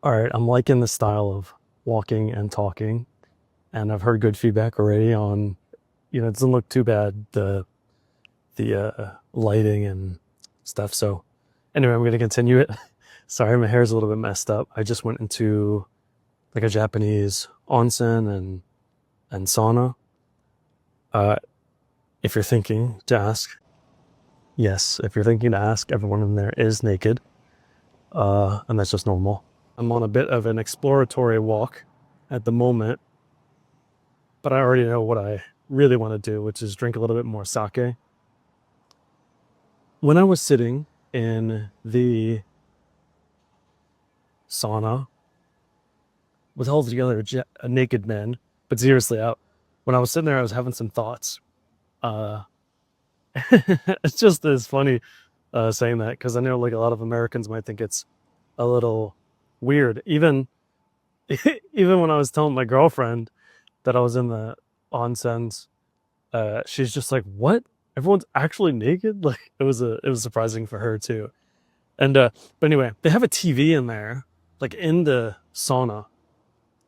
All right, I'm liking the style of walking and talking, and I've heard good feedback already on, it doesn't look too bad, the lighting and stuff. So anyway, I'm gonna continue it. Sorry, my hair's a little bit messed up. I just went into like a Japanese onsen and sauna. Uh, if you're thinking to ask, yes, if you're thinking to ask, everyone in there is naked, and that's just normal. I'm on a bit of an exploratory walk at the moment, but I already know what I really want to do, which is drink a little bit more sake. When I was sitting in the sauna with all the other naked men, but seriously, when I was sitting there, I was having some thoughts. Uh, it's just as funny saying that because I know like a lot of Americans might think it's a little weird. Even even when I was telling my girlfriend that I was in the onsens, she's just like, "What? Everyone's actually naked?" Like it was surprising for her too. And but anyway, they have a TV in there, like in the sauna,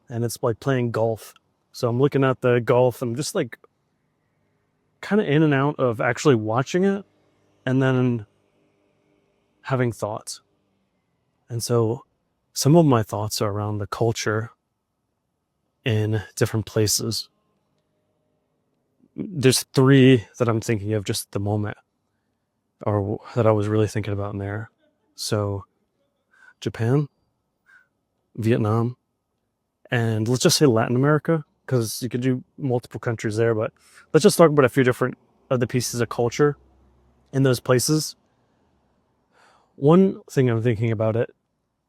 and it's like playing golf. So I'm looking at the golf and I'm just like kind of in and out of actually watching it and then having thoughts. And so some of my thoughts are around the culture in different places. There's three that I'm thinking of just at the moment, or that I was really thinking about in there. So Japan, Vietnam, and let's just say Latin America, because you could do multiple countries there, but let's just talk about a few different of the pieces of culture in those places. One thing I'm thinking about it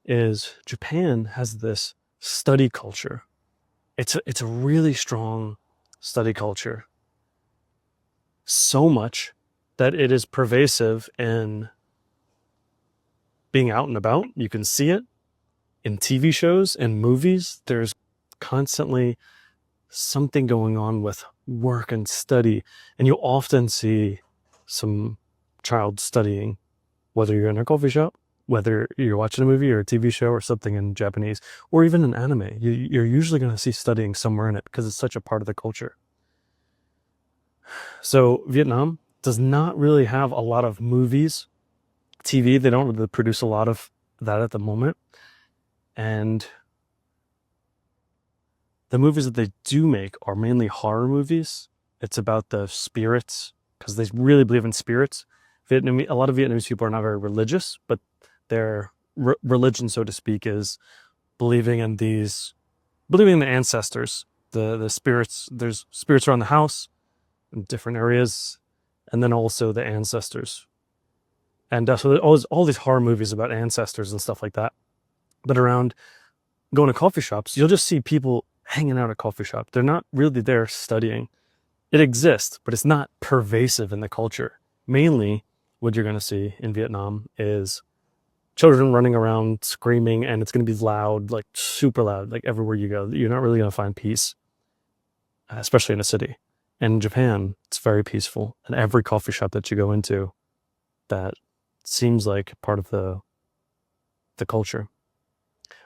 is Japan has this study culture. It's a really strong study culture. So much that it is pervasive in being out and about. You can see it in TV shows and movies. There's constantly something going on with work and study, and you'll often see some child studying, whether you're in a coffee shop, whether you're watching a movie or a TV show or something in Japanese, or even an anime. You're usually going to see studying somewhere in it because it's such a part of the culture. So Vietnam does not really have a lot of movies, TV. They don't really produce a lot of that at the moment, and the movies that they do make are mainly horror movies. It's about the spirits because they really believe in spirits. A lot of Vietnamese people are not very religious, but their religion, so to speak, is believing in the ancestors, the spirits. There's spirits around the house in different areas, and then also the ancestors. And so there's all these horror movies about ancestors and stuff like that. But around going to coffee shops, you'll just see people hanging out at coffee shop. They're not really there studying. It exists, but it's not pervasive in the culture. Mainly, what you're going to see in Vietnam is children running around screaming, and it's going to be loud, like super loud, like everywhere you go. You're not really going to find peace, especially in a city. And in Japan, it's very peaceful. And every coffee shop that you go into, that seems like part of the culture.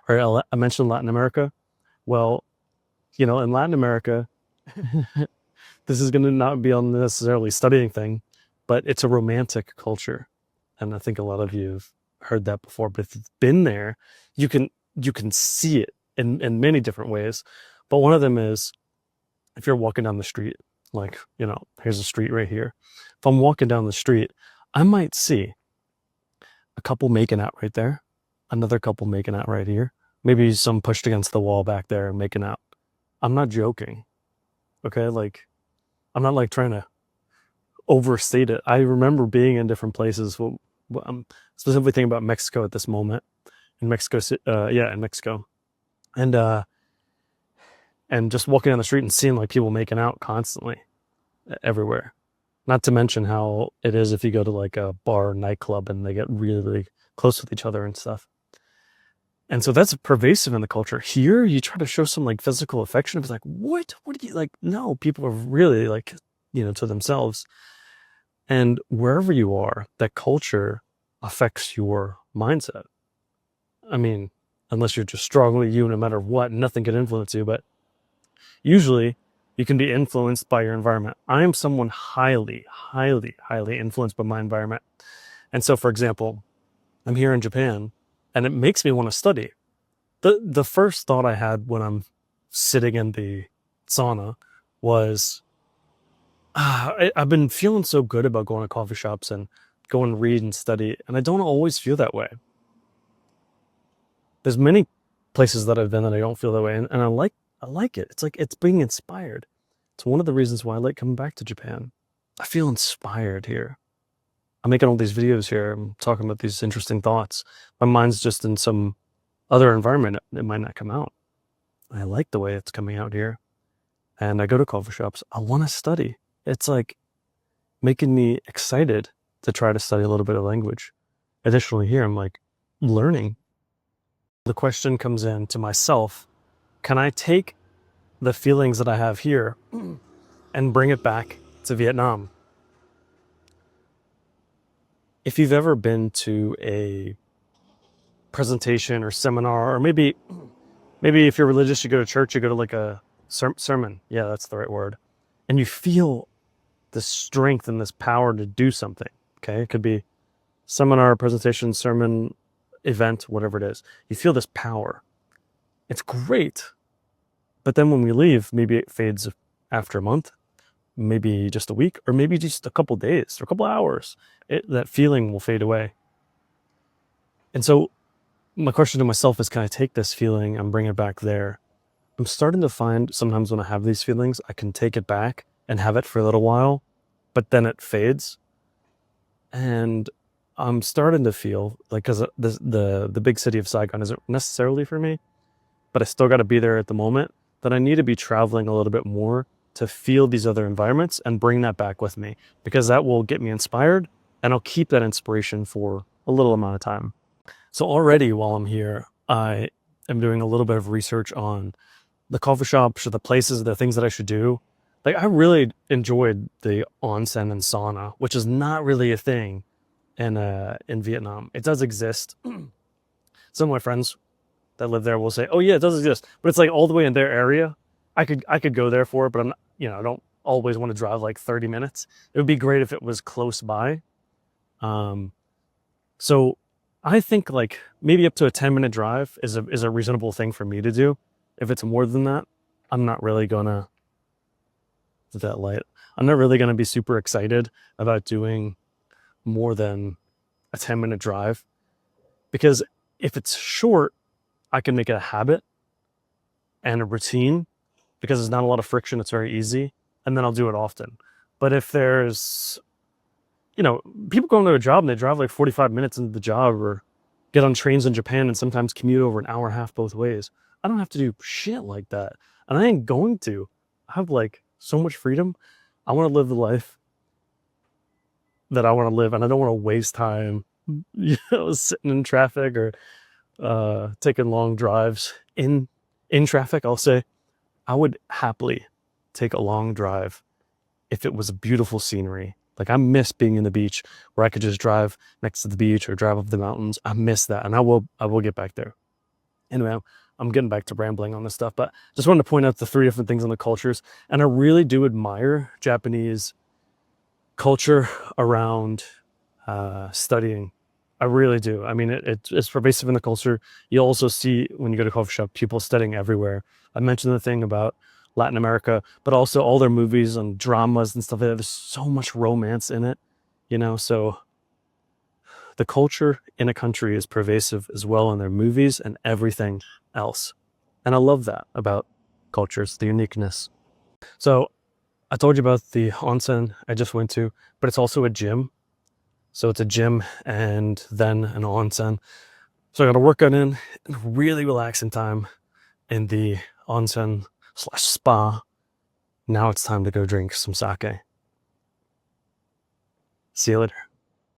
All right, I mentioned Latin America. Well, in Latin America, this is going to not be on the necessarily studying thing, but it's a romantic culture. And I think a lot of you have heard that before, but if you've been there, you can see it in many different ways. But one of them is if you're walking down the street, like, here's a street right here. If I'm walking down the street, I might see a couple making out right there, another couple making out right here, maybe some pushed against the wall back there making out. I'm not joking. Okay, like I'm not like trying to overstate it. I remember being in different places. Well, I'm specifically thinking about Mexico at this moment. In Mexico, in Mexico, and just walking down the street and seeing like people making out constantly everywhere. Not to mention how it is if you go to like a bar or nightclub and they get really, really close with each other and stuff. And so that's pervasive in the culture. Here, you try to show some like physical affection. It's like, what? What do you like? No, people are really like, to themselves. And wherever you are, that culture affects your mindset. I mean, unless you're just strongly you no matter what, nothing can influence you. But usually you can be influenced by your environment. I am someone highly, highly, highly influenced by my environment. And so, for example, I'm here in Japan and it makes me want to study. The first thought I had when I'm sitting in the sauna was, I've been feeling so good about going to coffee shops and going to read and study, and I don't always feel that way. There's many places that I've been that I don't feel that way, and I like it. It's like it's being inspired. It's one of the reasons why I like coming back to Japan. I feel inspired here. I'm making all these videos here. I'm talking about these interesting thoughts. My mind's just in some other environment. It might not come out. I like the way it's coming out here. And I go to coffee shops. I want to study. It's like making me excited to try to study a little bit of language. Additionally, here I'm like learning. The question comes in to myself, can I take the feelings that I have here and bring it back to Vietnam? If you've ever been to a presentation or seminar, or maybe if you're religious, you go to church, you go to like a sermon. Yeah, that's the right word. And you feel this strength and this power to do something. Okay. It could be seminar, presentation, sermon, event, whatever it is. You feel this power. It's great. But then when we leave, maybe it fades after a month, maybe just a week, or maybe just a couple days or a couple hours. That feeling will fade away. And so my question to myself is, can I take this feeling and bring it back there? I'm starting to find sometimes when I have these feelings, I can take it back and have it for a little while, but then it fades. And I'm starting to feel like, because the big city of Saigon isn't necessarily for me, but I still got to be there at the moment, that I need to be traveling a little bit more to feel these other environments and bring that back with me, because that will get me inspired and I'll keep that inspiration for a little amount of time. So already while I'm here, I am doing a little bit of research on the coffee shops or the places, the things that I should do. Like I really enjoyed the onsen and sauna, which is not really a thing in Vietnam. It does exist. Some of my friends that live there will say, "Oh yeah, it does exist," but it's like all the way in their area. I could go there for it, but I'm not, I don't always want to drive like 30 minutes. It would be great if it was close by. So I think like maybe up to a 10-minute drive is a reasonable thing for me to do. If it's more than that, I'm not really gonna, that light, I'm not really gonna be super excited about doing more than a 10-minute drive, because if it's short, I can make it a habit and a routine, because there's not a lot of friction. It's very easy. And then I'll do it often. But if there's, people going to a job and they drive like 45 minutes into the job, or get on trains in Japan and sometimes commute over an hour and a half both ways. I don't have to do shit like that. And I ain't going to. I have like so much freedom. I want to live the life that I want to live, and I don't want to waste time, sitting in traffic or taking long drives in traffic. I'll say I would happily take a long drive if it was a beautiful scenery. Like I miss being in the beach where I could just drive next to the beach or drive up the mountains. I miss that, and I will get back there. Anyway, I'm getting back to rambling on this stuff, but just wanted to point out the 3 different things on the cultures. And I really do admire Japanese culture around studying. I really do. I mean, it's pervasive in the culture. You also see when you go to a coffee shop, people studying everywhere. I mentioned the thing about Latin America, but also all their movies and dramas and stuff like that. There's so much romance in it, so the culture in a country is pervasive as well in their movies and everything else. And I love that about cultures, the uniqueness. So I told you about the onsen I just went to, but it's also a gym. So it's a gym and then an onsen. So I got a workout in, really relaxing time in the onsen/spa. Now it's time to go drink some sake. See you later.